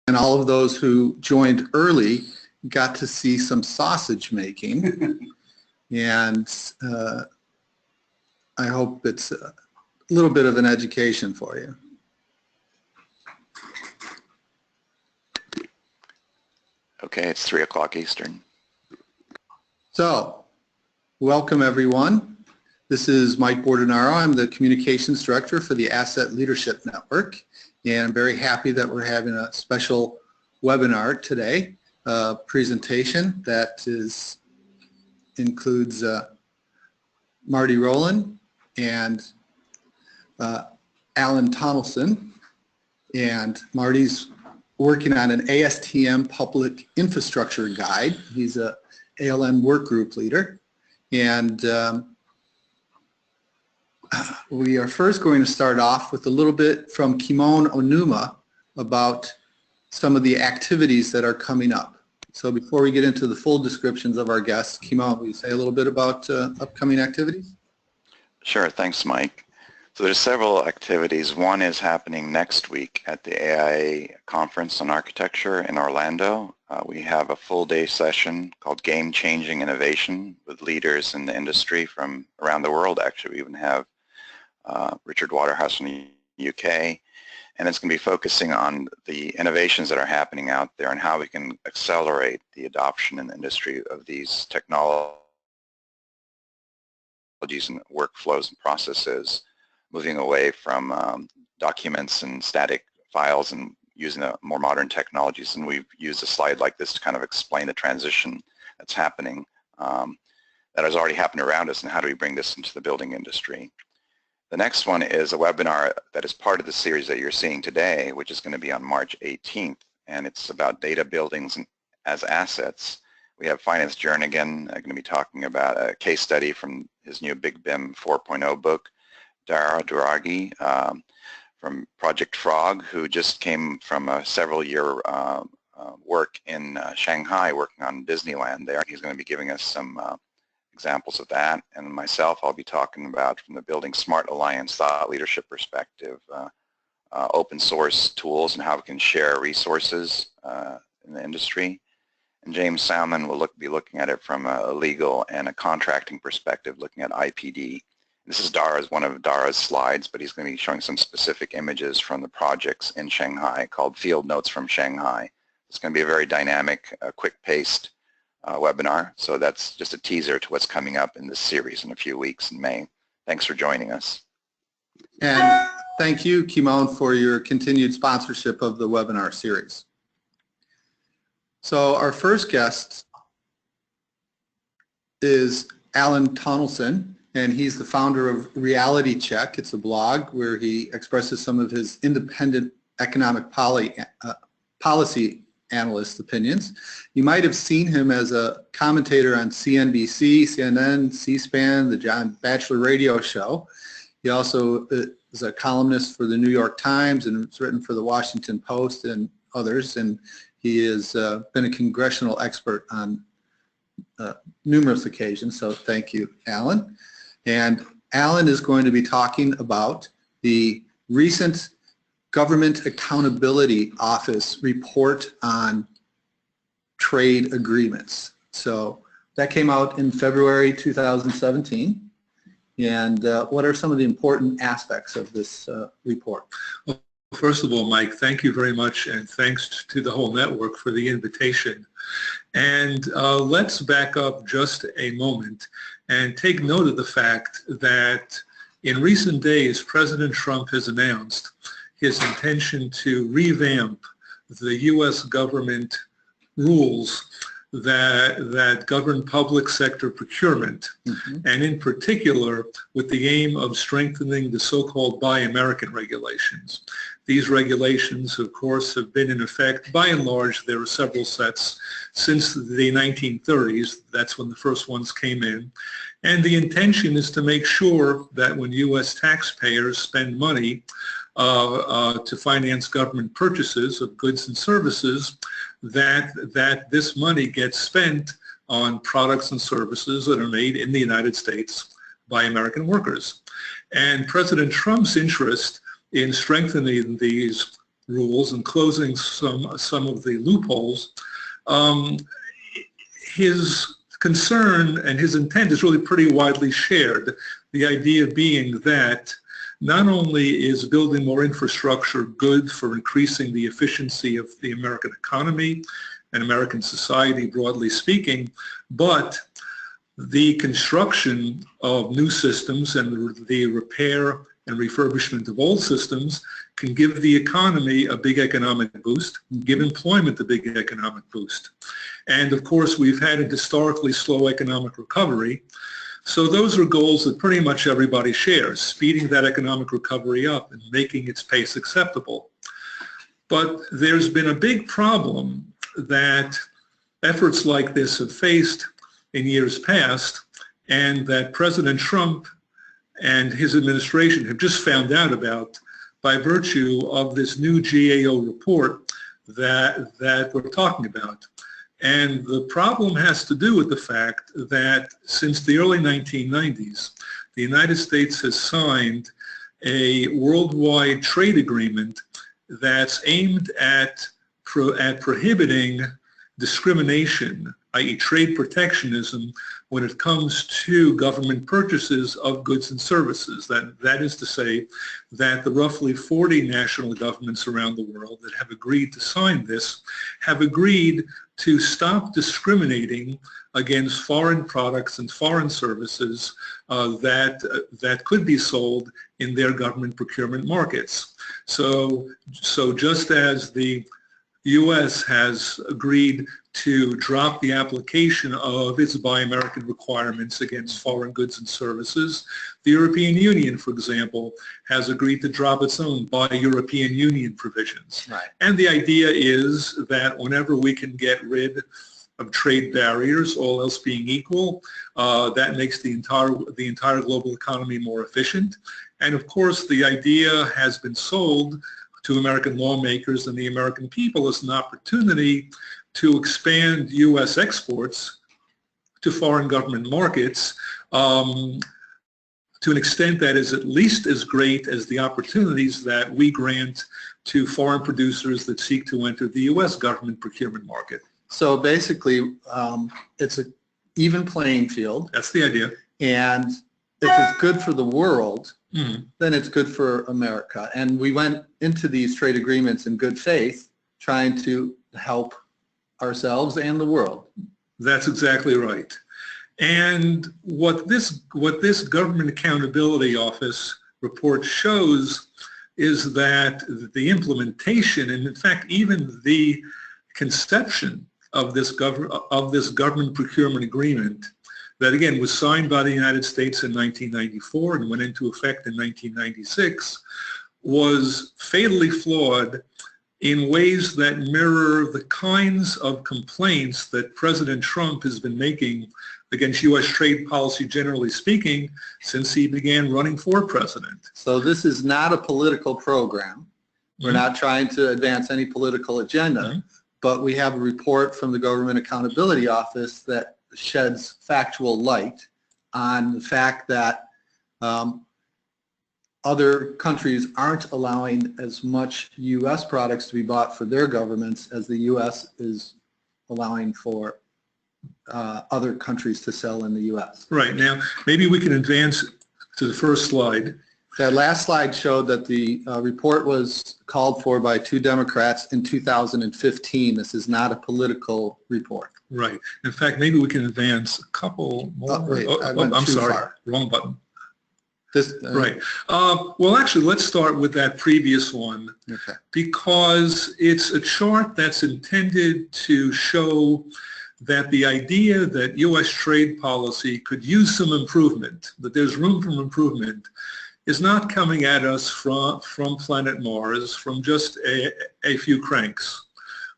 And all of those who joined early got to see some sausage making. And I hope it's a little bit of an education for you. Okay, it's 3 o'clock Eastern. So, welcome everyone. This is Mike Bordenaro. I'm the Communications Director for the Asset Leadership Network, and I'm very happy that we're having a special webinar today, a presentation that includes Marty Rowland and Alan Tonelson, and Marty's working on an ASTM Public Infrastructure Guide. He's a ALN work group leader, and we are first going to start off with a little bit from Kimon Onuma about some of the activities that are coming up. So before we get into the full descriptions of our guests, Kimon, will you say a little bit about upcoming activities? Sure, thanks Mike. So there's several activities. One is happening next week at the AIA Conference on Architecture in Orlando. We have a full day session called Game Changing Innovation with leaders in the industry from around the world. Actually, we even have Richard Waterhouse from the UK. And it's going to be focusing on the innovations that are happening out there and how we can accelerate the adoption in the industry of these technologies and workflows and processes, moving away from documents and static files and using more modern technologies. And we've used a slide like this to kind of explain the transition that's happening, that has already happened around us, and how do we bring this into the building industry. The next one is a webinar that is part of the series that you're seeing today, which is going to be on March 18th, and it's about data buildings as assets. We have Finance Jernigan going to be talking about a case study from his new Big BIM 4.0 book, Dara Duragi from Project Frog, who just came from a several-year work in Shanghai working on Disneyland there. He's going to be giving us some examples of that, and myself, I'll be talking about from the Building Smart Alliance thought leadership perspective, open source tools and how we can share resources in the industry. And James Salmon will be looking at it from a legal and a contracting perspective, looking at IPD. This is one of Dara's slides, but he's going to be showing some specific images from the projects in Shanghai called Field Notes from Shanghai. It's going to be a very dynamic, quick-paced webinar, so that's just a teaser to what's coming up in this series in a few weeks in May. Thanks for joining us. And thank you, Kimon, for your continued sponsorship of the webinar series. So our first guest is Alan Tonelson, and he's the founder of Reality Check. It's a blog where he expresses some of his independent economic policy analyst opinions. You might have seen him as a commentator on CNBC, CNN, C-SPAN, the John Batchelor radio show. He also is a columnist for the New York Times and has written for the Washington Post and others, and he has been a congressional expert on numerous occasions, so thank you, Alan. And Alan is going to be talking about the recent Government Accountability Office report on trade agreements. So that came out in February 2017. And what are some of the important aspects of this report? Well, first of all, Mike, thank you very much, and thanks to the whole network for the invitation. And let's back up just a moment and take note of the fact that in recent days, President Trump has announced his intention to revamp the U.S. government rules that govern public sector procurement, and in particular with the aim of strengthening the so-called Buy American regulations. These regulations, of course, have been in effect, by and large, there are several sets since the 1930s. That's when the first ones came in. And the intention is to make sure that when U.S. taxpayers spend money to finance government purchases of goods and services, that this money gets spent on products and services that are made in the United States by American workers. And President Trump's interest in strengthening these rules and closing some of the loopholes, his concern and his intent is really pretty widely shared. The idea being that not only is building more infrastructure good for increasing the efficiency of the American economy and American society broadly speaking, but the construction of new systems and the repair and refurbishment of old systems can give the economy a big economic boost, give employment a big economic boost. And of course, we've had a historically slow economic recovery. So those are goals that pretty much everybody shares, speeding that economic recovery up and making its pace acceptable. But there's been a big problem that efforts like this have faced in years past, and that President Trump and his administration have just found out about by virtue of this new GAO report that we're talking about. And the problem has to do with the fact that since the early 1990s, the United States has signed a worldwide trade agreement that's aimed at prohibiting discrimination, i.e. trade protectionism, when it comes to government purchases of goods and services. That is to say that the roughly 40 national governments around the world that have agreed to sign this have agreed to stop discriminating against foreign products and foreign services that could be sold in their government procurement markets. So just as the U.S. has agreed to drop the application of its Buy American requirements against foreign goods and services, the European Union, for example, has agreed to drop its own Buy European Union provisions. Right. And the idea is that whenever we can get rid of trade barriers, all else being equal, that makes the entire global economy more efficient. And of course, the idea has been sold to American lawmakers and the American people as an opportunity to expand U.S. exports to foreign government markets to an extent that is at least as great as the opportunities that we grant to foreign producers that seek to enter the U.S. government procurement market. So basically, it's an even playing field. That's the idea. And if it's good for the world, then it's good for America. And we went into these trade agreements in good faith, trying to help ourselves and the world. That's exactly right. And what this Government Accountability Office report shows is that the implementation, and in fact even the conception of this government procurement agreement that again was signed by the United States in 1994 and went into effect in 1996, was fatally flawed in ways that mirror the kinds of complaints that President Trump has been making against U.S. trade policy, generally speaking, since he began running for president. So this is not a political program. We're not trying to advance any political agenda, but we have a report from the Government Accountability Office that sheds factual light on the fact that other countries aren't allowing as much U.S. products to be bought for their governments as the U.S. is allowing for other countries to sell in the U.S. Right. Now, maybe we can advance to the first slide. That last slide showed that the report was called for by 2 Democrats in 2015. This is not a political report. Right. In fact, maybe we can advance a couple more. Wait, I'm sorry. far. Wrong button. This, Right. Well, actually, let's start with that previous one, Okay. because it's a chart that's intended to show that the idea that U.S. trade policy could use some improvement, that there's room for improvement, is not coming at us from planet Mars, from just a few cranks,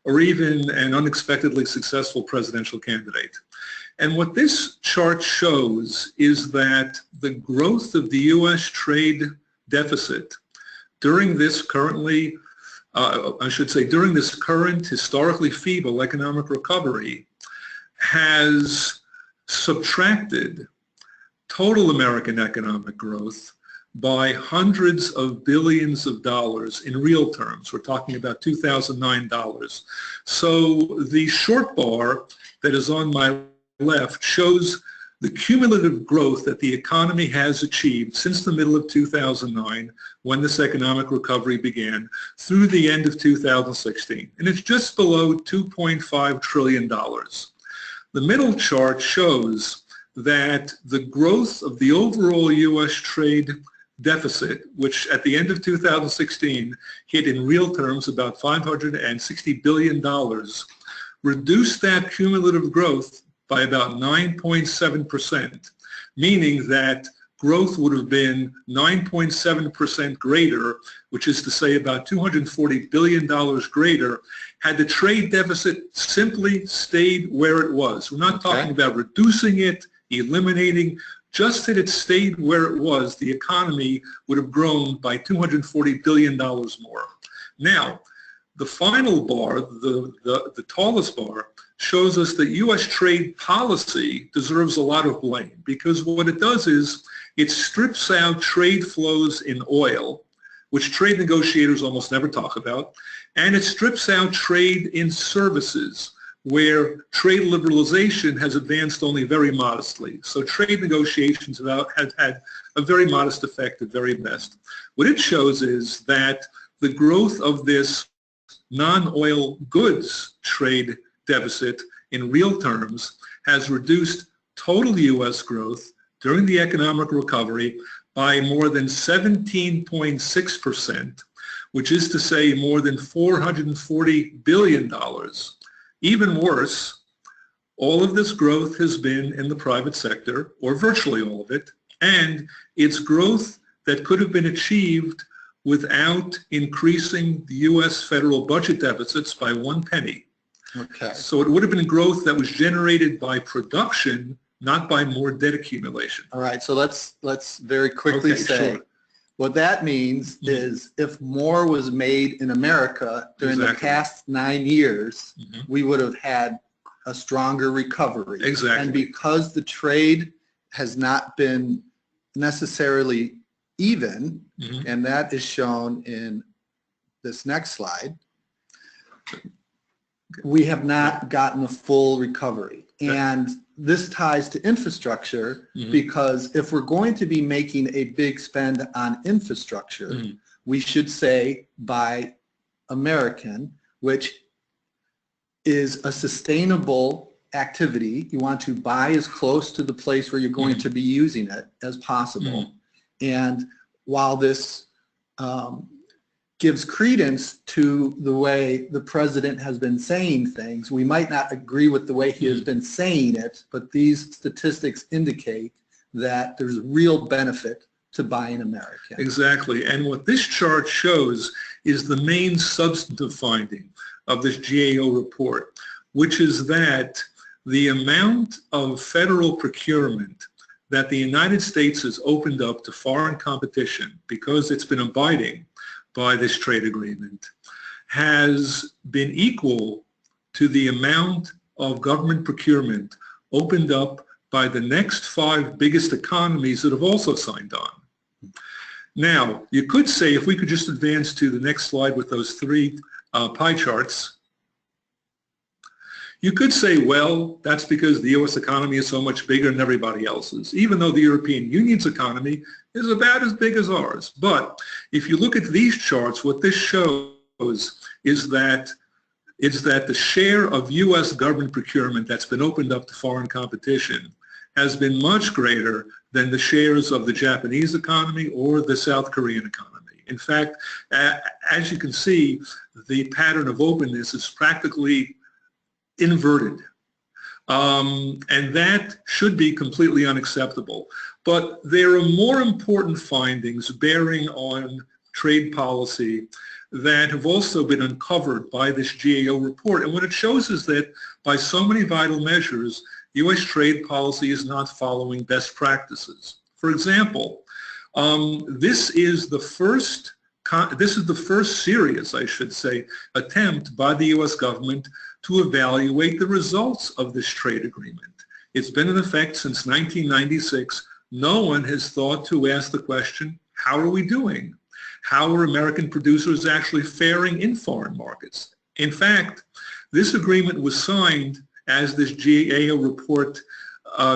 or even an unexpectedly successful presidential candidate. And what this chart shows is that the growth of the U.S. trade deficit during this currently, during this current historically feeble economic recovery has subtracted total American economic growth by hundreds of billions of dollars in real terms. We're talking about 2009 dollars. So the short bar that is on my left shows the cumulative growth that the economy has achieved since the middle of 2009, when this economic recovery began, through the end of 2016. And it's just below $2.5 trillion. The middle chart shows that the growth of the overall U.S. trade deficit, which at the end of 2016 hit in real terms about $560 billion, reduced that cumulative growth by about 9.7%, meaning that growth would have been 9.7% greater, which is to say about $240 billion greater, had the trade deficit simply stayed where it was. We're not talking about reducing it, eliminating, just that it stayed where it was, the economy would have grown by $240 billion more. Now, the final bar, the tallest bar, shows us that U.S. trade policy deserves a lot of blame, because what it does is it strips out trade flows in oil, which trade negotiators almost never talk about, and it strips out trade in services, where trade liberalization has advanced only very modestly. So trade negotiations have had a very modest effect at very best. What it shows is that the growth of this non-oil goods trade deficit in real terms has reduced total U.S. growth during the economic recovery by more than 17.6%, which is to say more than $440 billion. Even worse, all of this growth has been in the private sector, or virtually all of it, and it's growth that could have been achieved without increasing the U.S. federal budget deficits by 1 penny. Okay. So it would have been growth that was generated by production, not by more debt accumulation. All right, so let's very quickly say, sure. What that means is if more was made in America during the past 9 years, we would have had a stronger recovery. Exactly. And because the trade has not been necessarily even, and that is shown in this next slide, we have not gotten a full recovery. And this ties to infrastructure because if we're going to be making a big spend on infrastructure, we should say buy American, which is a sustainable activity. You want to buy as close to the place where you're going to be using it as possible. And while this gives credence to the way the president has been saying things, we might not agree with the way he has been saying it, but these statistics indicate that there's real benefit to buying American. Exactly. And what this chart shows is the main substantive finding of this GAO report, which is that the amount of federal procurement that the United States has opened up to foreign competition, because it's been abiding by this trade agreement, has been equal to the amount of government procurement opened up by the next 5 biggest economies that have also signed on. Now, you could say, if we could just advance to the next slide with those 3 pie charts, you could say, well, that's because the U.S. economy is so much bigger than everybody else's, even though the European Union's economy is about as big as ours. But if you look at these charts, what this shows is that the share of U.S. government procurement that's been opened up to foreign competition has been much greater than the shares of the Japanese economy or the South Korean economy. In fact, as you can see, the pattern of openness is practically inverted. And that should be completely unacceptable. But there are more important findings bearing on trade policy that have also been uncovered by this GAO report. And what it shows is that by so many vital measures, U.S. trade policy is not following best practices. For example, this is the first serious, I should say, attempt by the U.S. government to evaluate the results of this trade agreement. It's been in effect since 1996. No one has thought to ask the question, how are we doing? How are American producers actually faring in foreign markets? In fact, this agreement was signed, as this GAO report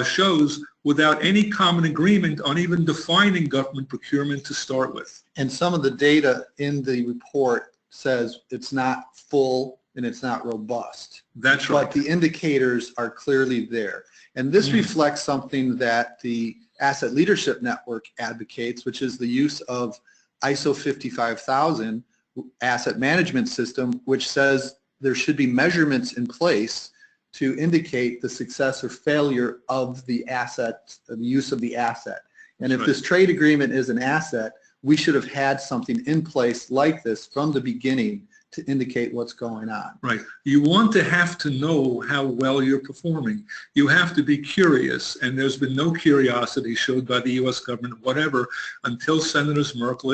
shows, without any common agreement on even defining government procurement to start with. And some of the data in the report says it's not full and it's not robust. That's right. But the indicators are clearly there. And this reflects something that the Asset Leadership Network advocates, which is the use of ISO 55000 asset management system, which says there should be measurements in place to indicate the success or failure of the asset, the use of the asset. And if this trade agreement is an asset, we should have had something in place like this from the beginning to indicate what's going on. Right. You want to have to know how well you're performing. You have to be curious, and there's been no curiosity showed by the U.S. government, whatever, until Senators Merkel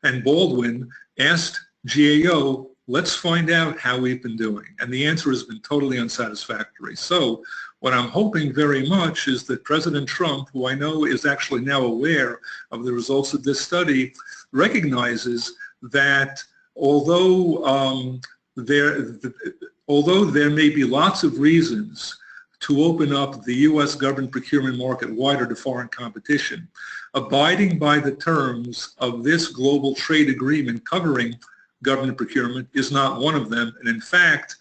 and Baldwin asked GAO, let's find out how we've been doing. And the answer has been totally unsatisfactory. So what I'm hoping very much is that President Trump, who I know is actually now aware of the results of this study, recognizes that although there may be lots of reasons to open up the U.S. government procurement market wider to foreign competition, abiding by the terms of this global trade agreement covering government procurement is not one of them. And in fact,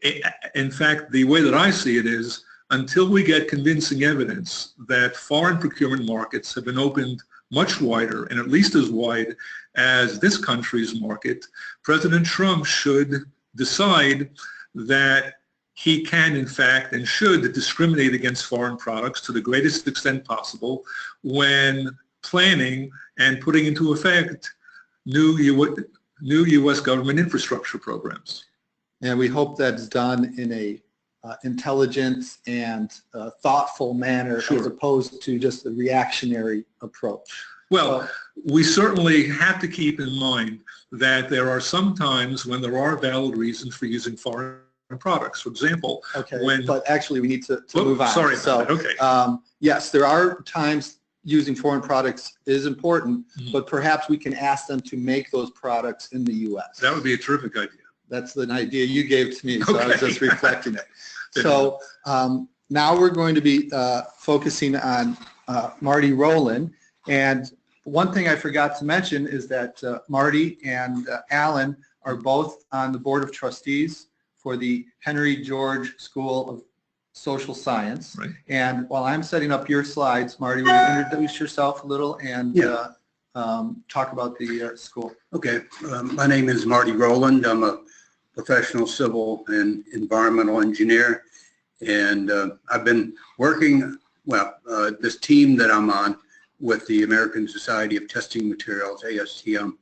the way that I see it is, until we get convincing evidence that foreign procurement markets have been opened much wider and at least as wide as this country's market, President Trump should decide that he can, in fact, and should discriminate against foreign products to the greatest extent possible when planning and putting into effect new U.S. government infrastructure programs. And we hope that's done in a intelligent and thoughtful manner, as opposed to just a reactionary approach. Well, we certainly have to keep in mind that there are some times when there are valid reasons for using foreign products. For example, but actually we need to move on. Sorry. So, yes, there are times using foreign products is important, but perhaps we can ask them to make those products in the U.S. That would be a terrific idea. That's an idea you gave to me, so I was just reflecting it. So now we're going to be focusing on Marty Rowland. And one thing I forgot to mention is that Marty and Alan are both on the Board of Trustees for the Henry George School of Social Science. Right. And while I'm setting up your slides, Marty, will you introduce yourself a little and talk about the school? Okay. My name is Marty Rowland. I'm a professional civil and environmental engineer, and I've been working, this team that I'm on with the American Society of Testing Materials, ASTM,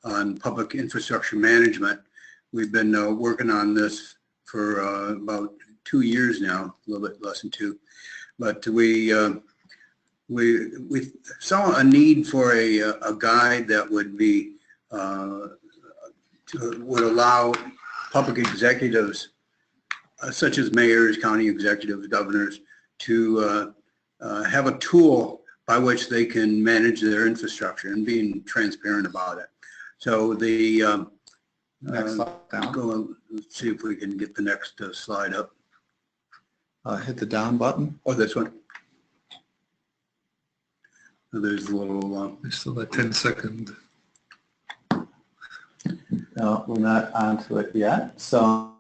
on public infrastructure management. We've been working on this for about 2 years now, a little bit less than 2, but we saw a need for a guide that would be would allow public executives, such as mayors, county executives, governors, to have a tool by which they can manage their infrastructure and being transparent about it. So the next slide down. Let's see if we can get the next slide up. Hit the down button. Oh, this one. There's a little. There's still that 10-second. No, we're not onto it yet. So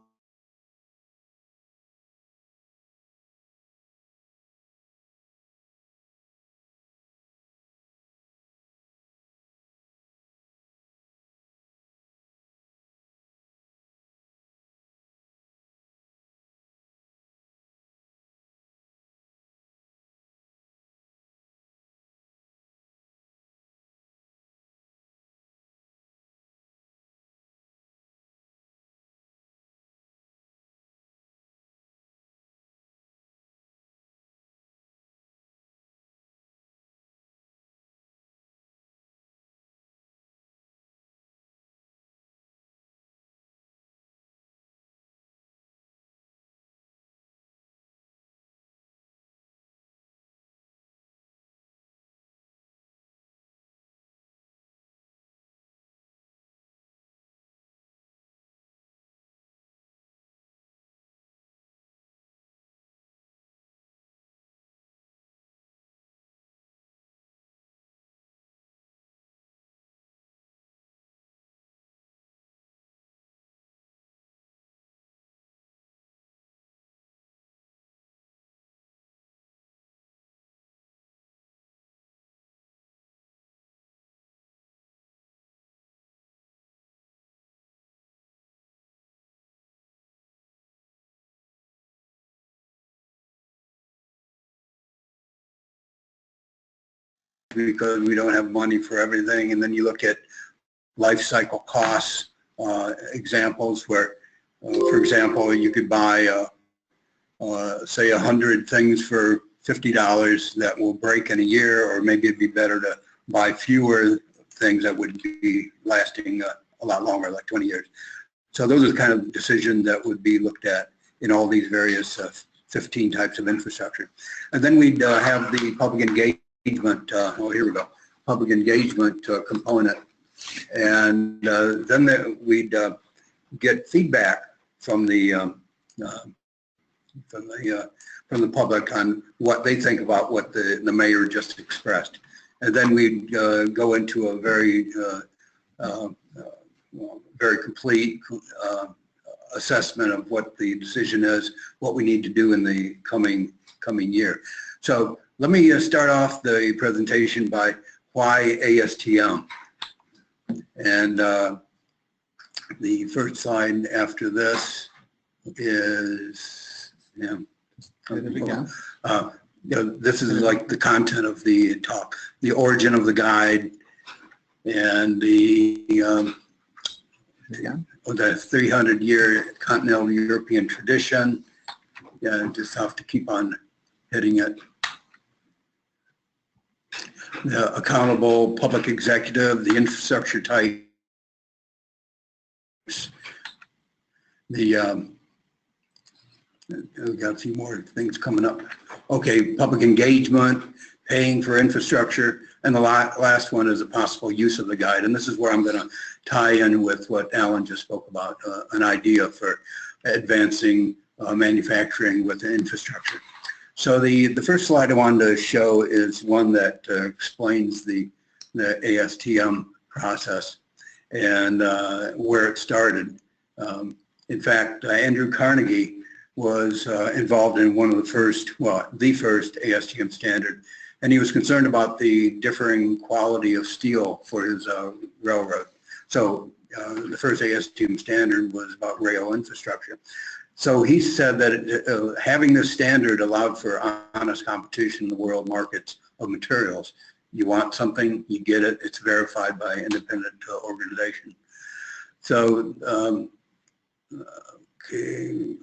because we don't have money for everything. And then you look at life cycle costs, examples where, for example, you could buy, say, 100 things for $50 that will break in a year, or maybe it'd be better to buy fewer things that would be lasting a lot longer, like 20 years. So those are the kind of decisions that would be looked at in all these various 15 types of infrastructure. And then we'd have the public engagement, here we go, public engagement component. And then we'd get feedback from the public on what they think about what the mayor just expressed. And then we'd go into a very very complete assessment of what the decision is, what we need to do in the coming year. So let me start off the presentation by why ASTM. And the first slide after this is, this is like the content of the talk, the origin of the guide, and the 300-year continental European tradition. Yeah, just have to keep on hitting it. The accountable public executive, the infrastructure types, the we've got a few more things coming up. Okay, public engagement, paying for infrastructure, and the last one is a possible use of the guide. And this is where I'm going to tie in with what Alan just spoke about, an idea for advancing manufacturing with infrastructure. So the first slide I wanted to show is one that explains the ASTM process and where it started. In fact, Andrew Carnegie was involved in one of the first, well, the first ASTM standard, and he was concerned about the differing quality of steel for his railroad. So the first ASTM standard was about rail infrastructure. So he said that having this standard allowed for honest competition in the world markets of materials. You want something, you get it, it's verified by an independent organization. So,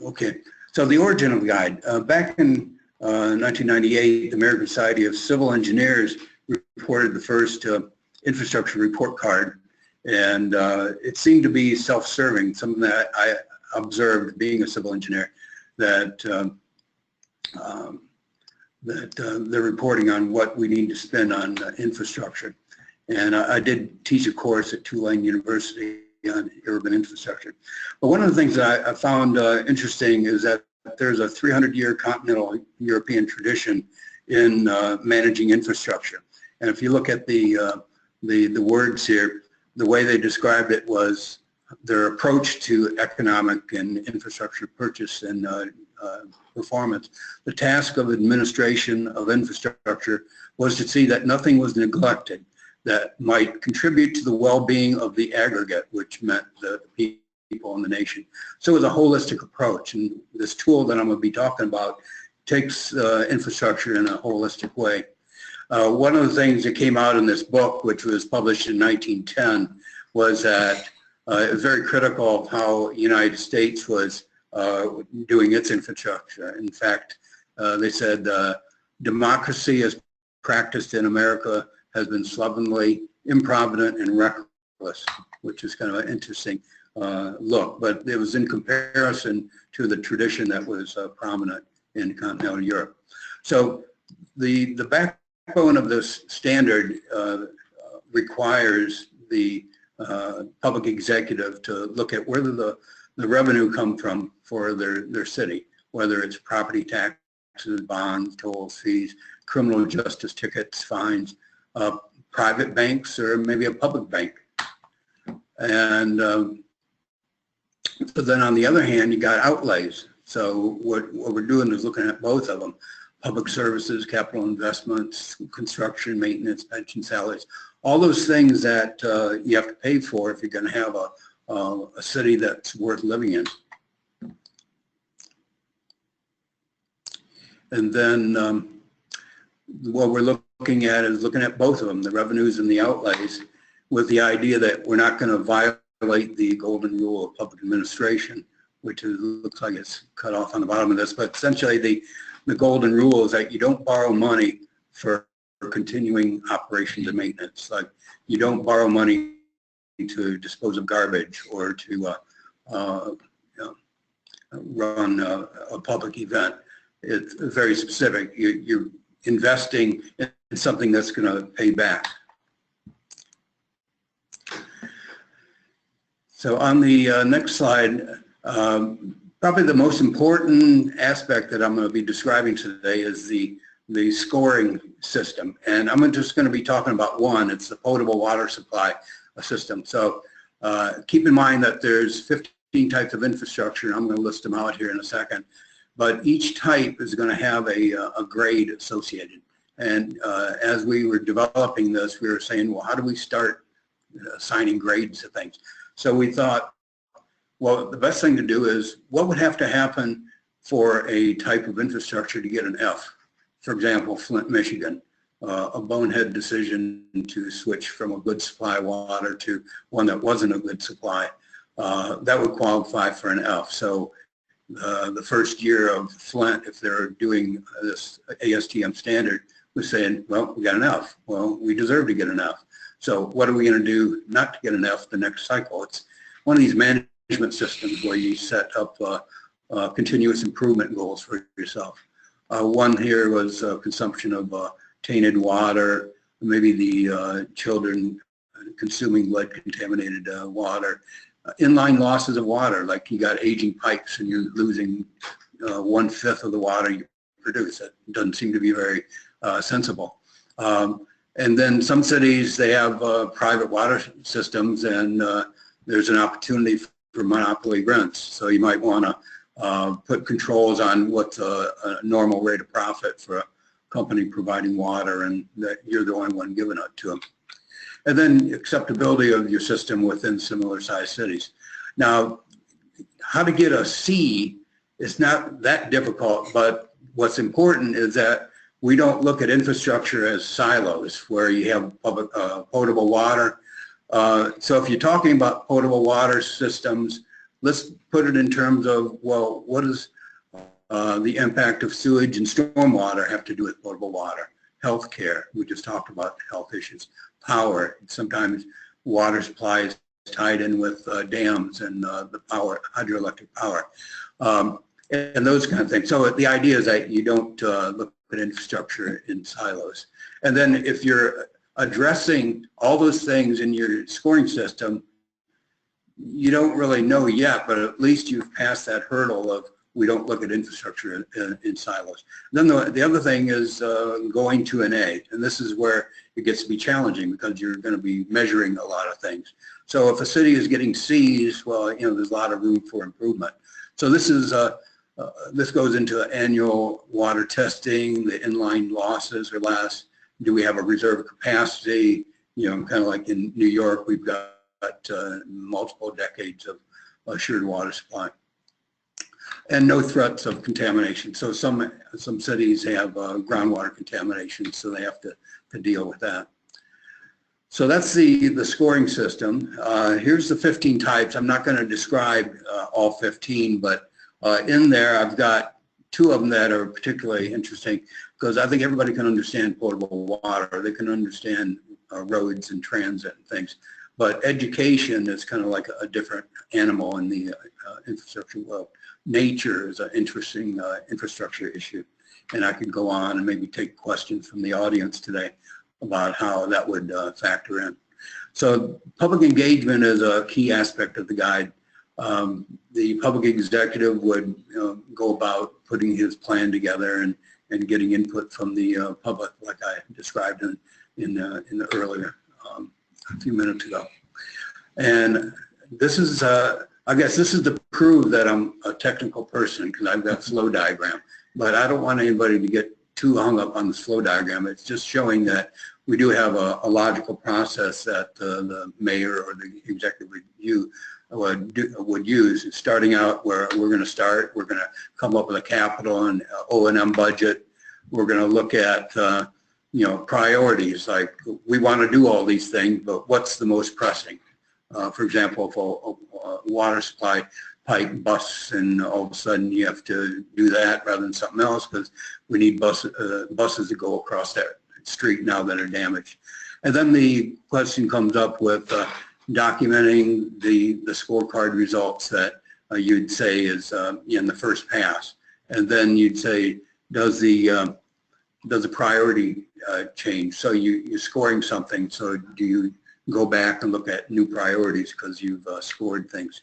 okay. So the origin of the guide. Back in 1998, the American Society of Civil Engineers reported the first infrastructure report card, and it seemed to be self-serving, something that I observed being a civil engineer, that they're reporting on what we need to spend on infrastructure. And I did teach a course at Tulane University on urban infrastructure. But one of the things that I found interesting is that there's a 300-year continental European tradition in managing infrastructure. And if you look at the words here, the way they described it was their approach to economic and infrastructure purchase and performance. The task of administration of infrastructure was to see that nothing was neglected that might contribute to the well-being of the aggregate, which meant the people in the nation. So it was a holistic approach, and this tool that I'm going to be talking about takes infrastructure in a holistic way. One of the things that came out in this book, which was published in 1910, was that it was very critical of how the United States was doing its infrastructure. In fact, they said democracy as practiced in America has been slovenly, improvident, and reckless, which is kind of an interesting look. But it was in comparison to the tradition that was prominent in continental Europe. So the backbone of this standard requires the public executive to look at where the revenue come from for their city, whether it's property taxes, bonds, tolls, fees, criminal justice tickets, fines, private banks, or maybe a public bank. And so then on the other hand, you got outlays. So what we're doing is looking at both of them: public services, capital investments, construction, maintenance, pension, salaries, all those things that you have to pay for if you're going to have a city that's worth living in. And then what we're looking looking at is looking at both of them, the revenues and the outlays, with the idea that we're not going to violate the golden rule of public administration, which looks like it's cut off on the bottom of this. But essentially, the golden rule is that you don't borrow money for continuing operations and maintenance. Like you don't borrow money to dispose of garbage or to run a public event. It's very specific. You're investing in something that's going to pay back. So on the next slide, probably the most important aspect that I'm going to be describing today is the scoring system. And I'm just going to be talking about one. It's the potable water supply system. So keep in mind that there's 15 types of infrastructure, and I'm going to list them out here in a second. But each type is going to have a grade associated. And as we were developing this, we were saying, well, how do we start assigning grades to things? So we thought, well, the best thing to do is, what would have to happen for a type of infrastructure to get an F? For example, Flint, Michigan, a bonehead decision to switch from a good supply of water to one that wasn't a good supply, that would qualify for an F. So the first year of Flint, if they're doing this ASTM standard, was saying, well, we got an F. Well, we deserve to get an F. So what are we going to do not to get an F the next cycle? It's one of these management systems where you set up continuous improvement goals for yourself. One here was consumption of tainted water, maybe the children consuming lead-contaminated water, inline losses of water, like you got aging pipes and you're losing 1/5 of the water you produce. That doesn't seem to be very sensible. And then some cities, they have private water systems, and there's an opportunity for monopoly rents. So you might want to put controls on what's a normal rate of profit for a company providing water, and that you're the only one giving it to them. And then acceptability of your system within similar sized cities. Now, how to get a C is not that difficult, but what's important is that we don't look at infrastructure as silos where you have public, potable water. So if you're talking about potable water systems, let's put it in terms of, well, what does the impact of sewage and stormwater have to do with potable water? Healthcare, we just talked about health issues. Power, sometimes water supply is tied in with dams and the power, hydroelectric power, and those kind of things. So the idea is that you don't look at infrastructure in silos. And then if you're addressing all those things in your scoring system, you don't really know yet, but at least you've passed that hurdle of we don't look at infrastructure in silos. Then the other thing is going to an A, and this is where it gets to be challenging because you're going to be measuring a lot of things. So if a city is getting C's, well, you know, there's a lot of room for improvement. So this is this goes into annual water testing, the inline losses or less. Do we have a reserve capacity? You know, kind of like in New York, we've got multiple decades of assured water supply. And no threats of contamination. So some cities have groundwater contamination, so they have to deal with that. So that's the scoring system. Here's the 15 types. I'm not going to describe all 15, but in there I've got 2 of them that are particularly interesting because I think everybody can understand potable water. They can understand roads and transit and things. But education is kind of like a different animal in the infrastructure world. Nature is an interesting infrastructure issue. And I could go on and maybe take questions from the audience today about how that would factor in. So public engagement is a key aspect of the guide. The public executive would go about putting his plan together and getting input from the public, like I described in the earlier a few minutes ago. And this is, I guess this is to prove that I'm a technical person because I've got flow diagram, but I don't want anybody to get too hung up on this flow diagram. It's just showing that we do have a logical process that the mayor or the executive review would use. Starting out where we're going to start, we're going to come up with a capital and O&M budget. We're going to look at priorities, like we want to do all these things, but what's the most pressing? For example, if a water supply pipe busts and all of a sudden you have to do that rather than something else because we need buses to go across that street now that are damaged. And then the question comes up with documenting the scorecard results that you'd say is in the first pass. And then you'd say, does the priority change? So you're scoring something, so do you go back and look at new priorities because you've scored things?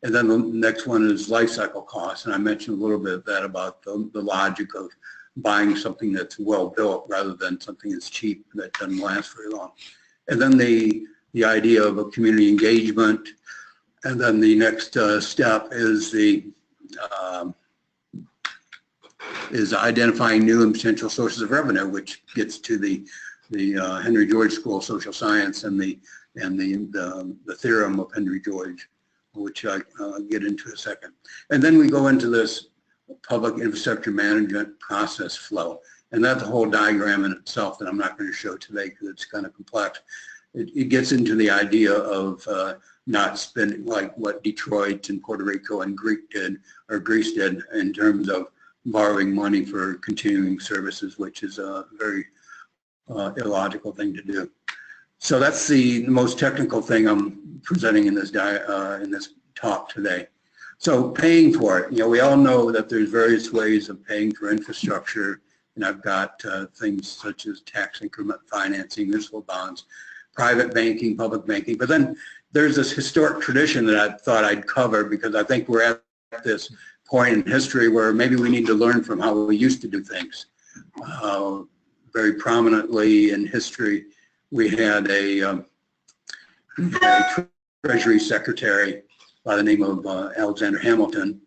And then the next one is life cycle costs, and I mentioned a little bit of that about the logic of buying something that's well built rather than something that's cheap that doesn't last very long. And then the idea of a community engagement, and then the next step is identifying new and potential sources of revenue, which gets to the Henry George School of Social Science and the theorem of Henry George, which I'll get into in a second. And then we go into this public infrastructure management process flow. And that's a whole diagram in itself that I'm not going to show today because it's kind of complex. It gets into the idea of not spending like what Detroit and Puerto Rico and Greece did in terms of borrowing money for continuing services, which is a very illogical thing to do. So that's the most technical thing I'm presenting in this talk today. So paying for it, we all know that there's various ways of paying for infrastructure, and I've got things such as tax increment financing, municipal bonds, private banking, public banking, but then there's this historic tradition that I thought I'd cover because I think we're at this point in history where maybe we need to learn from how we used to do things. Very prominently in history, we had a Treasury Secretary by the name of Alexander Hamilton,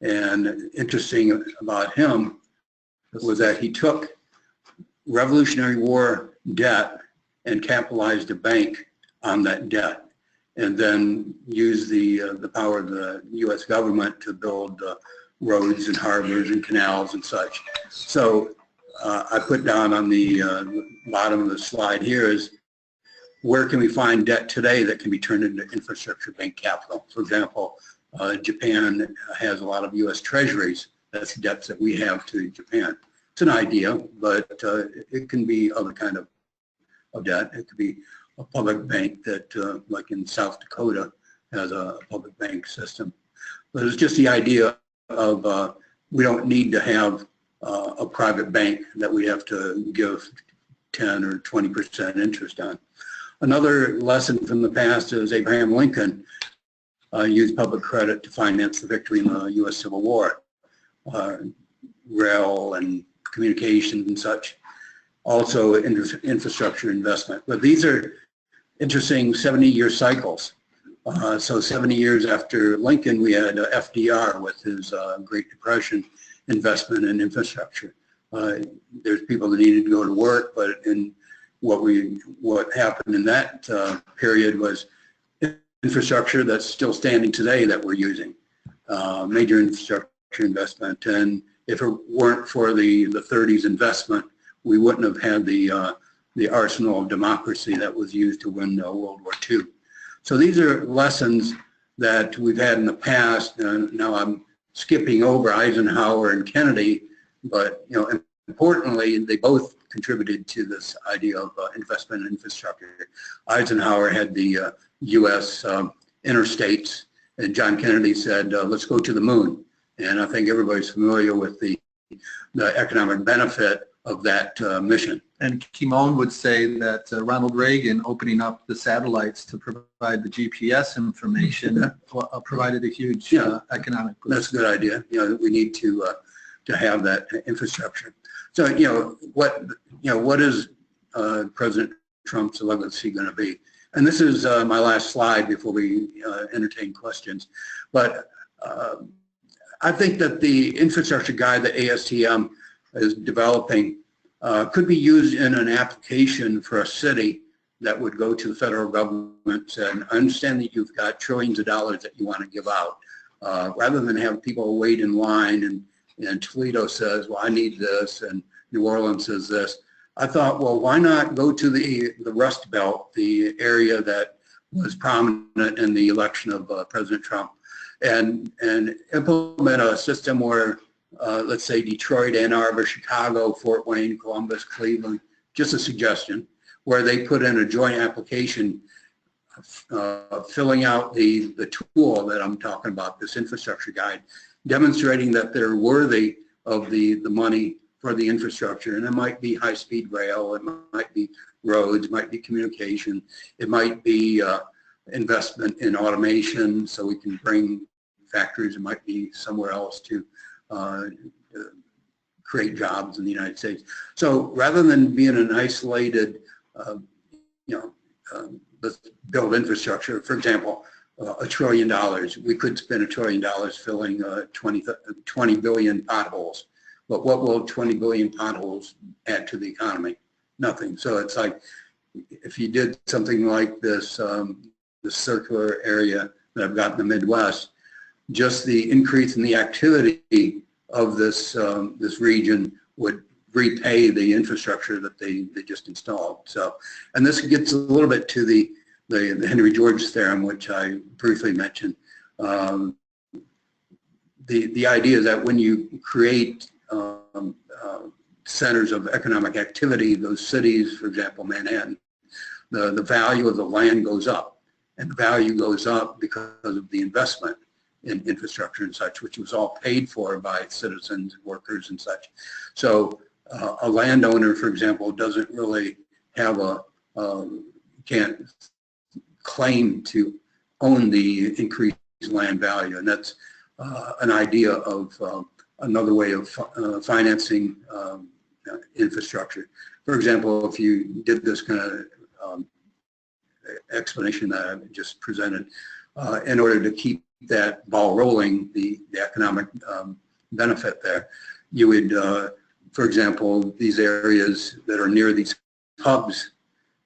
and interesting about him was that he took Revolutionary War debt and capitalized a bank on that debt, and then used the power of the U.S. government to build roads and harbors and canals and such. So I put down on the bottom of the slide here is where can we find debt today that can be turned into infrastructure bank capital? For example, Japan has a lot of U.S. treasuries. That's debts that we have to Japan. It's an idea, but it can be other kind of debt. It could be a public bank that, like in South Dakota, has a public bank system. But it's just the idea of we don't need to have a private bank that we have to give 10 or 20% interest on. Another lesson from the past is Abraham Lincoln used public credit to finance the victory in the U.S. Civil War, rail and communications and such. Also infrastructure investment. But these are interesting 70-year cycles. So 70 years after Lincoln, we had FDR with his Great Depression investment in infrastructure. There's people that needed to go to work, but what happened in that period was infrastructure that's still standing today that we're using, major infrastructure investment. And if it weren't for the 30s investment, we wouldn't have had the arsenal of democracy that was used to win World War II. So these are lessons that we've had in the past. Now I'm skipping over Eisenhower and Kennedy, but importantly, they both contributed to this idea of investment in infrastructure. Eisenhower had the U.S. interstates, and John Kennedy said, let's go to the moon. And I think everybody's familiar with the economic benefit of that mission. And Kimon would say that Ronald Reagan opening up the satellites to provide the GPS information provided a huge economic boost. That's a good idea. We need to have that infrastructure. So what is President Trump's legacy going to be? And this is my last slide before we entertain questions. But I think that the infrastructure guide that ASTM is developing could be used in an application for a city that would go to the federal government and understand that you've got trillions of dollars that you want to give out, rather than have people wait in line and Toledo says, well, I need this, and New Orleans says this. I thought, well, why not go to the Rust Belt, the area that was prominent in the election of President Trump, and implement a system where, let's say, Detroit, Ann Arbor, Chicago, Fort Wayne, Columbus, Cleveland, just a suggestion, where they put in a joint application filling out the tool that I'm talking about, this infrastructure guide, demonstrating that they're worthy of the money for the infrastructure. And it might be high-speed rail, it might be roads, it might be communication, it might be investment in automation so we can bring factories, it might be somewhere else to create jobs in the United States. So rather than being an isolated, let's build infrastructure, for example, $1 trillion, we could spend $1 trillion filling 20 billion potholes. But what will 20 billion potholes add to the economy? Nothing. So it's like, if you did something like this, this circular area that I've got in the Midwest, just the increase in the activity of this this region would repay the infrastructure that they just installed. So, and this gets a little bit to the Henry George theorem, which I briefly mentioned. The idea is that when you create centers of economic activity, those cities, for example, Manhattan, the value of the land goes up, and the value goes up because of the investment in infrastructure and such, which was all paid for by citizens, workers, and such. So a landowner, for example, doesn't really have can't claim to own the increased land value, and that's an idea of another way of financing infrastructure. For example, if you did this kind of explanation that I just presented, in order to keep that ball rolling, the economic benefit there, you would, for example, these areas that are near these hubs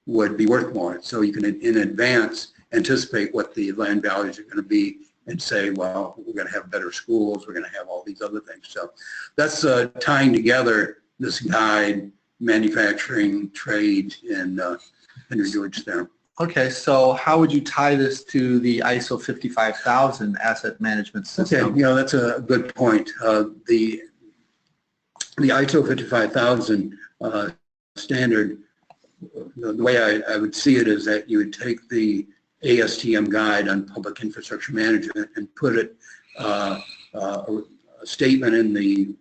would be worth more. So you can, in advance, anticipate what the land values are going to be and say, well, we're going to have better schools, we're going to have all these other things. So that's tying together this guide, manufacturing, trade, and Henry George theorem. Okay, so how would you tie this to the ISO 55000 asset management system? Okay, that's a good point. The ISO 55000 standard, the way I would see it is that you would take the ASTM guide on public infrastructure management and put it a statement in the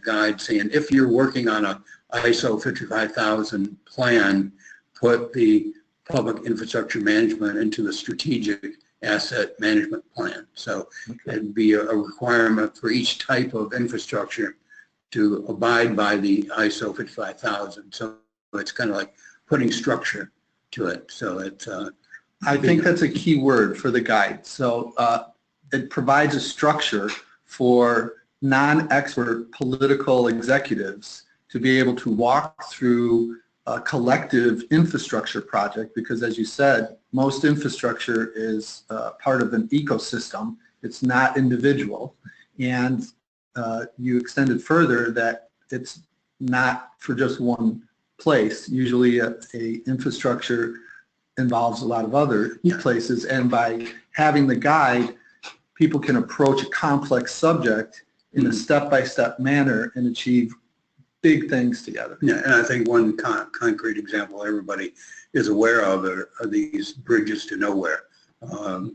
guide saying, if you're working on a ISO 55000 plan, put the public infrastructure management into the strategic asset management plan. So it'd be a requirement for each type of infrastructure to abide by the ISO 55000. So it's kind of like putting structure to it. So it's I think that's a key word for the guide. So it provides a structure for non-expert political executives to be able to walk through a collective infrastructure project, because as you said, most infrastructure is part of an ecosystem. It's not individual. And you extended further that it's not for just one place. Usually a infrastructure involves a lot of other places, and by having the guide, people can approach a complex subject in a step-by-step manner and achieve big things together. Yeah, and I think one concrete example everybody is aware of are these bridges to nowhere.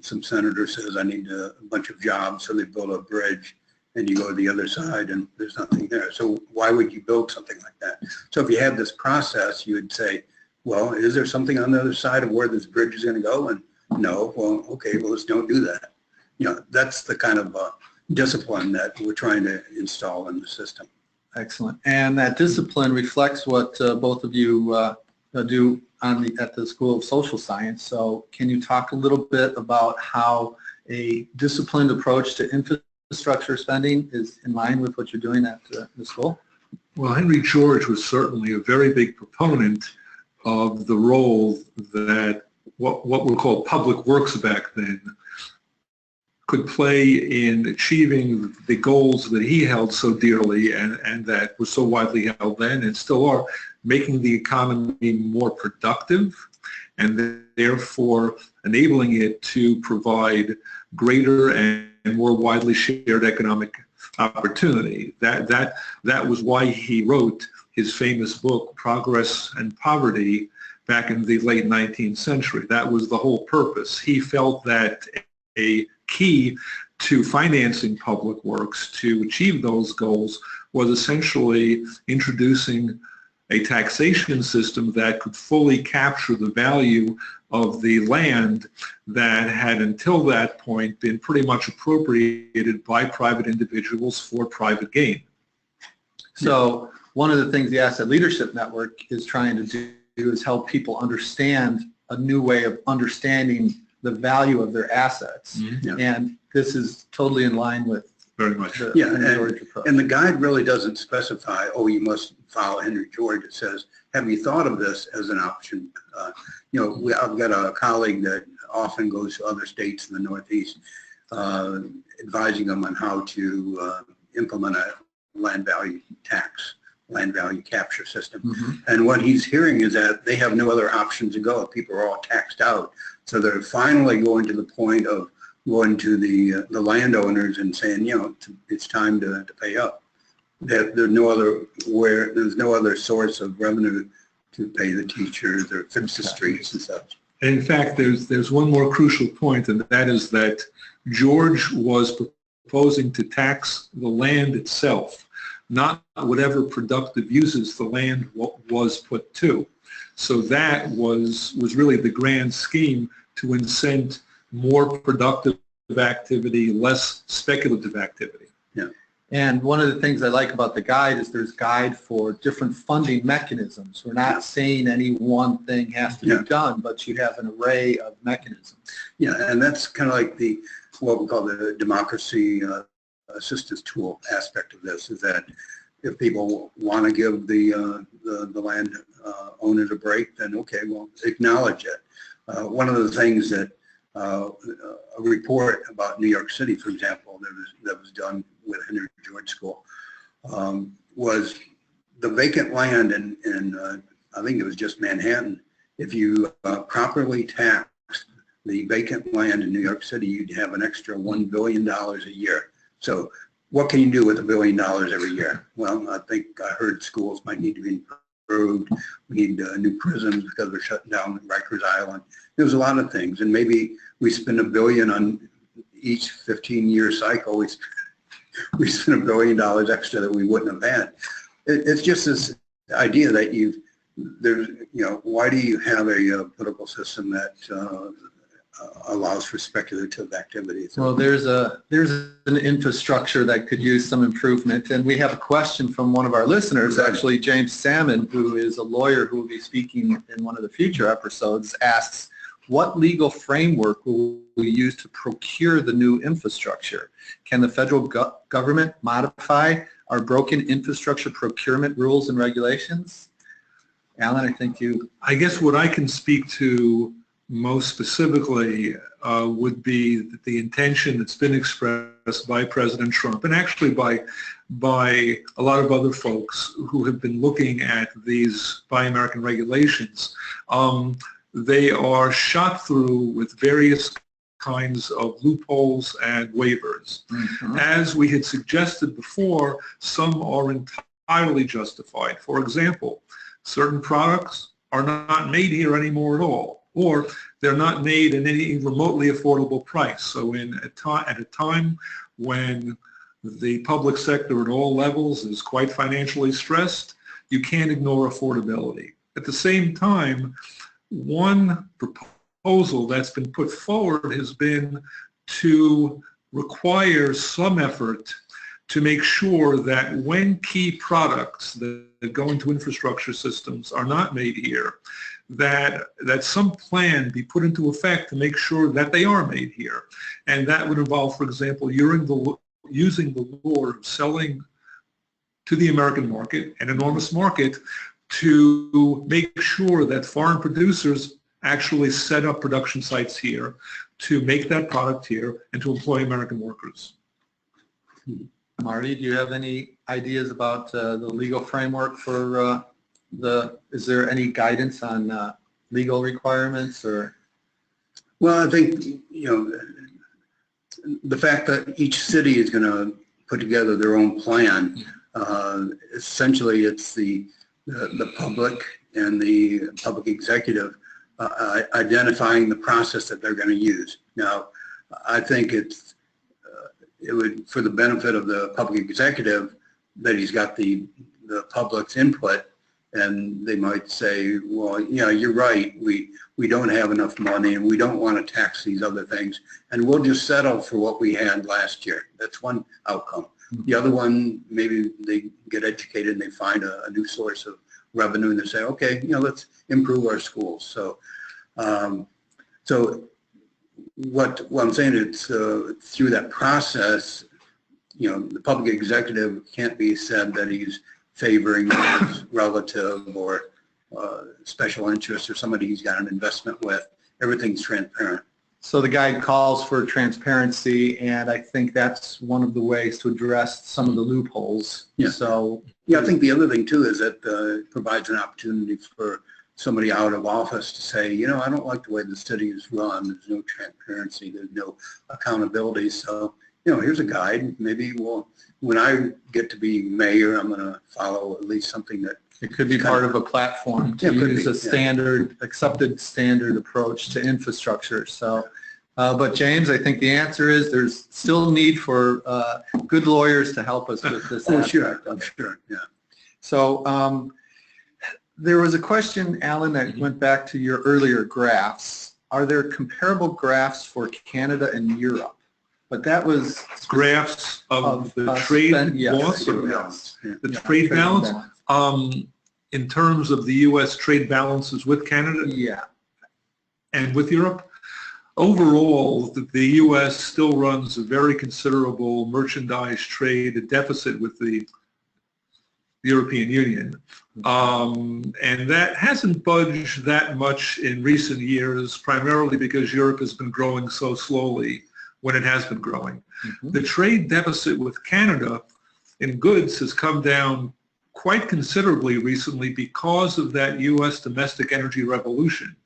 Some senator says, I need a bunch of jobs, so they build a bridge, and you go to the other side and there's nothing there. So why would you build something like that? So if you had this process, you would say, well, is there something on the other side of where this bridge is going to go? And no, well, okay, well, let's don't do that. That's the kind of discipline that we're trying to install in the system. Excellent. And that discipline reflects what both of you do at the School of Social Science. So can you talk a little bit about how a disciplined approach to infrastructure spending is in line with what you're doing at the school? Well, Henry George was certainly a very big proponent of the role that what were called public works back then could play in achieving the goals that he held so dearly and that were so widely held then and still are, making the economy more productive and therefore enabling it to provide greater and more widely shared economic opportunity. That was why he wrote his famous book, Progress and Poverty, back in the late 19th century. That was the whole purpose. He felt that a key to financing public works to achieve those goals was essentially introducing a taxation system that could fully capture the value of the land that had until that point been pretty much appropriated by private individuals for private gain. So one of the things the Asset Leadership Network is trying to do is help people understand a new way of understanding the value of their assets. Mm-hmm. And this is totally in line with very much. And the guide really doesn't specify, oh, you must follow Henry George. It says, have you thought of this as an option? I've got a colleague that often goes to other states in the Northeast, advising them on how to implement a land value tax, land value capture system. Mm-hmm. And what he's hearing is that they have no other options to go. People are all taxed out. So they're finally going to the point of going to the landowners and saying, it's time to pay up. There's no other source of revenue to pay the teachers or fix the streets and such. And in fact, there's one more crucial point, and that is that George was proposing to tax the land itself, not whatever productive uses the land was put to. So that was really the grand scheme to incent more productive activity, less speculative activity. Yeah. And one of the things I like about the guide is there's guide for different funding mechanisms. We're not saying any one thing has to be done, but you have an array of mechanisms. Yeah, and that's kind of like what we call the democracy assistance tool aspect of this, is that if people want to give the land owners a break, then okay, well, acknowledge it. One of the things that a report about New York City, for example, that was done with Henry George School, was the vacant land in I think it was just Manhattan. If you properly taxed the vacant land in New York City, you'd have an extra $1 billion a year. So what can you do with $1 billion every year? Well, I think I heard schools might need to be improved. We need new prisons because we're shutting down Rikers Island. There's a lot of things, and maybe we spend $1 billion on each 15-year cycle. We spend $1 billion extra that we wouldn't have had. It's just this idea that why do you have a political system that allows for speculative activities? Well, there's an infrastructure that could use some improvement, and we have a question from one of our listeners, actually James Salmon, who is a lawyer who will be speaking in one of the future episodes, asks, what legal framework will we use to procure the new infrastructure? Can the federal government modify our broken infrastructure procurement rules and regulations? Alan, I think I guess what I can speak to most specifically would be the intention that's been expressed by President Trump, and actually by a lot of other folks who have been looking at these Buy American regulations. They are shot through with various kinds of loopholes and waivers. Mm-hmm. As we had suggested before, some are entirely justified. For example, certain products are not made here anymore at all, or they're not made in any remotely affordable price. So at a time when the public sector at all levels is quite financially stressed, you can't ignore affordability. At the same time, one proposal that's been put forward has been to require some effort to make sure that when key products that go into infrastructure systems are not made here, that some plan be put into effect to make sure that they are made here. And that would involve, for example, using the law of selling to the American market, an enormous market, to make sure that foreign producers actually set up production sites here to make that product here and to employ American workers. Marty, do you have any ideas about the legal framework for is there any guidance on legal requirements or? Well, I think, the fact that each city is going to put together their own plan, essentially it's the public and the public executive identifying the process that they're going to use. Now, I think it would, for the benefit of the public executive, that he's got the public's input, and they might say, well, yeah, you're right, we don't have enough money and we don't want to tax these other things, and we'll just settle for what we had last year. That's one outcome. The other one, maybe they get educated and they find a new source of revenue and they say, okay, let's improve our schools. So, what I'm saying is through that process, the public executive can't be said that he's favoring his relative or special interest or somebody he's got an investment with. Everything's transparent. So the guide calls for transparency, and I think that's one of the ways to address some of the loopholes. Yeah. So yeah, I think the other thing too is that it provides an opportunity for somebody out of office to say, I don't like the way the city is run. There's no transparency. There's no accountability. So, here's a guide. Maybe when I get to be mayor, I'm going to follow at least something that it could be part of a platform to use a standard, accepted standard approach to infrastructure. So, but James, I think the answer is there's still need for good lawyers to help us with this. Oh, sure, I'm sure, yeah. So there was a question, Alan, that went back to your earlier graphs. Are there comparable graphs for Canada and Europe? But that was graphs of the trade loss or balance. The trade balance. In terms of the U.S. trade balances with Canada and with Europe, overall, the U.S. still runs a very considerable merchandise trade deficit with the European Union. And that hasn't budged that much in recent years, primarily because Europe has been growing so slowly when it has been growing. The trade deficit with Canada in goods has come down quite considerably recently because of that U.S. domestic energy revolution.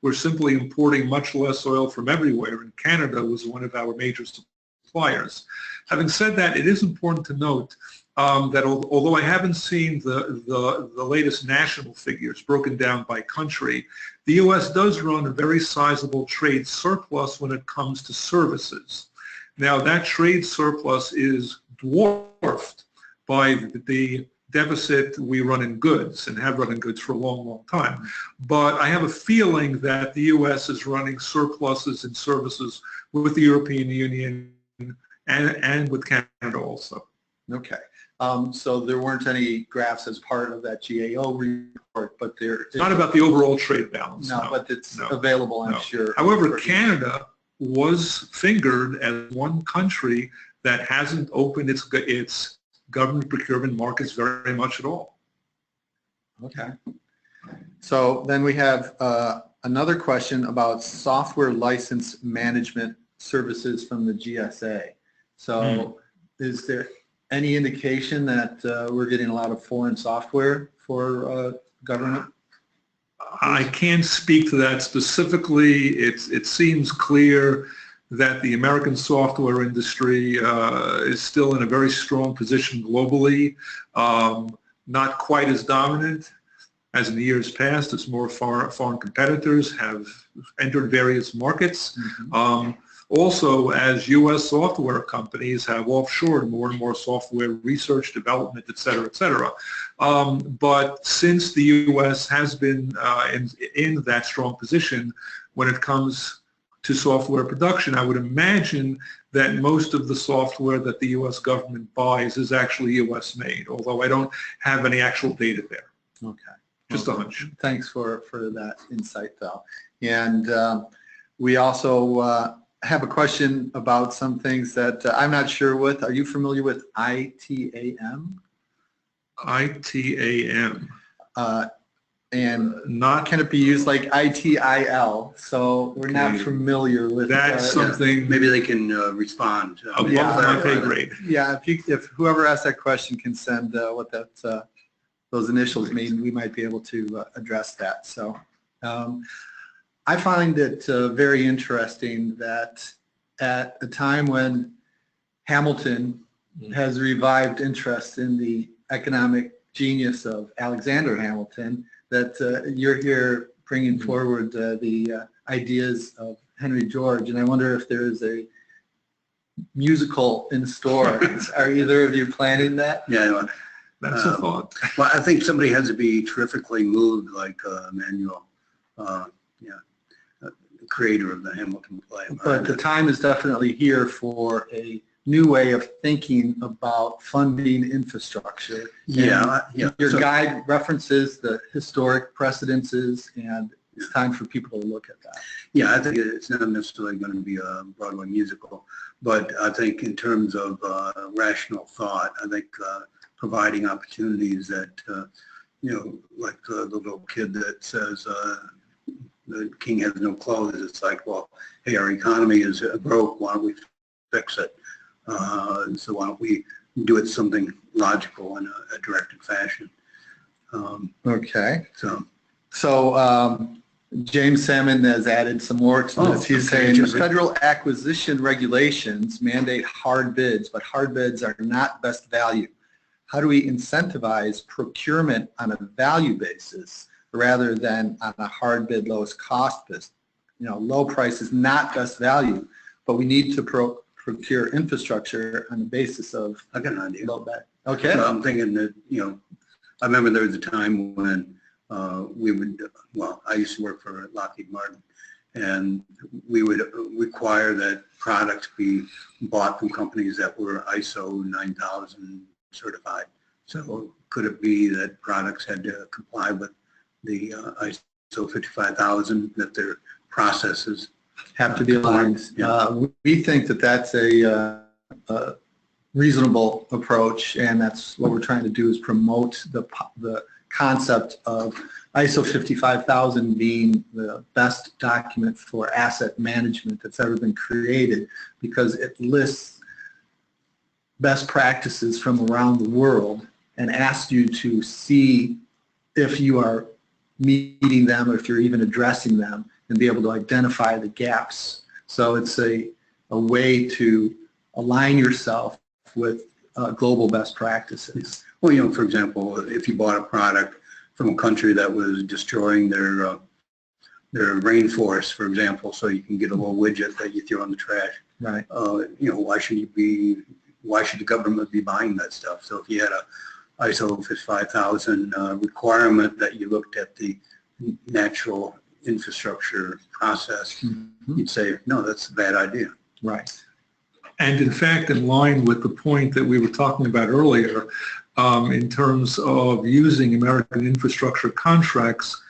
We're simply importing much less oil from everywhere, and Canada was one of our major suppliers. Having said that, it is important to note that although I haven't seen the latest national figures broken down by country, the U.S. does run a very sizable trade surplus when it comes to services. Now, that trade surplus is dwarfed by the deficit we run in goods and have run in goods for a long, long time. But I have a feeling that the U.S. is running surpluses in services with the European Union and with Canada also. Okay. So there weren't any graphs as part of that GAO report, but it's not about the overall trade balance. No, but it's available, I'm sure. However, Canada was fingered as one country that hasn't opened its government procurement markets very much at all. Okay. So then we have another question about software license management services from the GSA. So is there any indication that we're getting a lot of foreign software for government? I can't speak to that specifically. It seems clear that the American software industry is still in a very strong position globally, not quite as dominant as in the years past, as more foreign competitors have entered various markets. Also, as U.S. software companies have offshored more and more software research, development, et cetera, but since the U.S. has been in that strong position when it comes to software production, I would imagine that most of the software that the U.S. government buys is actually U.S. made, although I don't have any actual data there. Okay. Just a hunch. Thanks for that insight, though. And we also have a question about some things that I'm not sure with. Are you familiar with ITAM? ITAM. And can it be used like ITIL? So we're not familiar with that's something. Yeah, maybe they can respond. My pay grade. Yeah, if whoever asked that question can send what that's those initials mean, we might be able to address that. So I find it very interesting that at a time when Hamilton has revived interest in the economic genius of Alexander Hamilton, that you're here bringing forward the ideas of Henry George. And I wonder if there is a musical in store. Are either of you planning that? Yeah, That's a thought. well, I think somebody has to be terrifically moved, like Emmanuel, the creator of the Hamilton play. But the time is definitely here for a new way of thinking about funding infrastructure. Yeah, Your So- guide references the historic precedences, and it's time for people to look at that. Yeah, I think it's not necessarily going to be a Broadway musical, but I think in terms of rational thought, I think providing opportunities that, like the little kid that says the king has no clothes, it's like, well, hey, our economy is broke, why don't we fix it? So why don't we do it something logical in a directed fashion? Okay. So James Salmon has added some more to this. He's saying the interesting. federal acquisition regulations mandate hard bids, but hard bids are not best value. How do we incentivize procurement on a value basis rather than on a hard bid, lowest cost basis? Low price is not best value, but we need to procure infrastructure on the basis of I got an idea. low bid. Okay. So I'm thinking that, I remember there was a time when we would, I used to work for Lockheed Martin, and we would require that products be bought from companies that were ISO 9000 certified. So could it be that products had to comply with the ISO 55000, that their processes have to be aligned. We think that that's a reasonable approach, and that's what we're trying to do, is promote the concept of ISO 55000 being the best document for asset management that's ever been created, because it lists best practices from around the world and asks you to see if you are meeting them or if you're even addressing them, and be able to identify the gaps. So it's a way to align yourself with global best practices. Well, for example, if you bought a product from a country that was destroying their rainforest, for example, so you can get a little widget that you throw in the trash. Right. Why should the government be buying that stuff? So if you had a ISO 55000 requirement that you looked at the natural infrastructure process, you'd say, no, that's a bad idea. Right. And in fact, in line with the point that we were talking about earlier, in terms of using American infrastructure contracts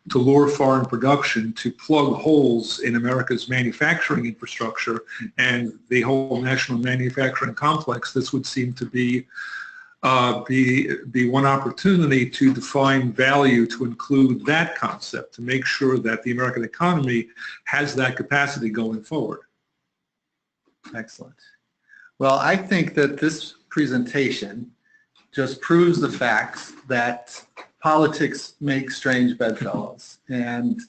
to lure foreign production, to plug holes in America's manufacturing infrastructure and the whole national manufacturing complex, this would seem to be one opportunity to define value, to include that concept, to make sure that the American economy has that capacity going forward. Excellent. Well, I think that this presentation just proves the facts that politics make strange bedfellows. And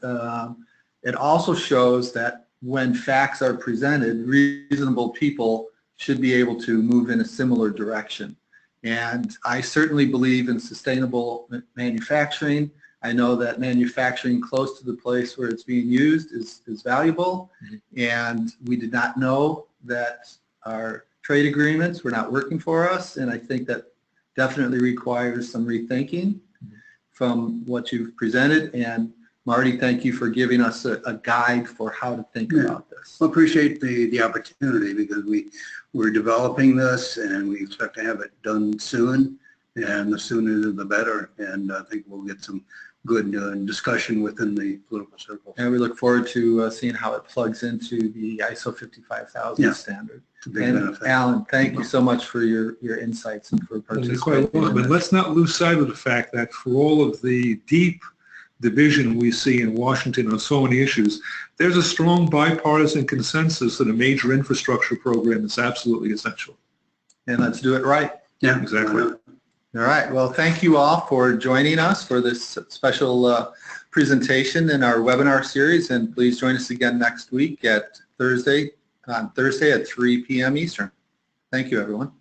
it also shows that when facts are presented, reasonable people should be able to move in a similar direction. And I certainly believe in sustainable manufacturing. I know that manufacturing close to the place where it's being used is valuable. And we did not know that our trade agreements were not working for us. And I think that definitely requires some rethinking from what you've presented. And Marty, thank you for giving us a guide for how to think about this. Well, appreciate the opportunity, because we're developing this and we expect to have it done soon, and the sooner the better. And I think we'll get some good discussion within the political circles. And we look forward to seeing how it plugs into the ISO 55000 standard. It's a big And benefit. Alan, thank you so much for your insights and for participating. But let's not lose sight of the fact that for all of the deep division we see in Washington on so many issues, there's a strong bipartisan consensus that a major infrastructure program is absolutely essential. And let's do it right. Yeah, Exactly. All right. Well, thank you all for joining us for this special presentation in our webinar series, and please join us again next week on Thursday at 3 p.m. Eastern. Thank you, everyone.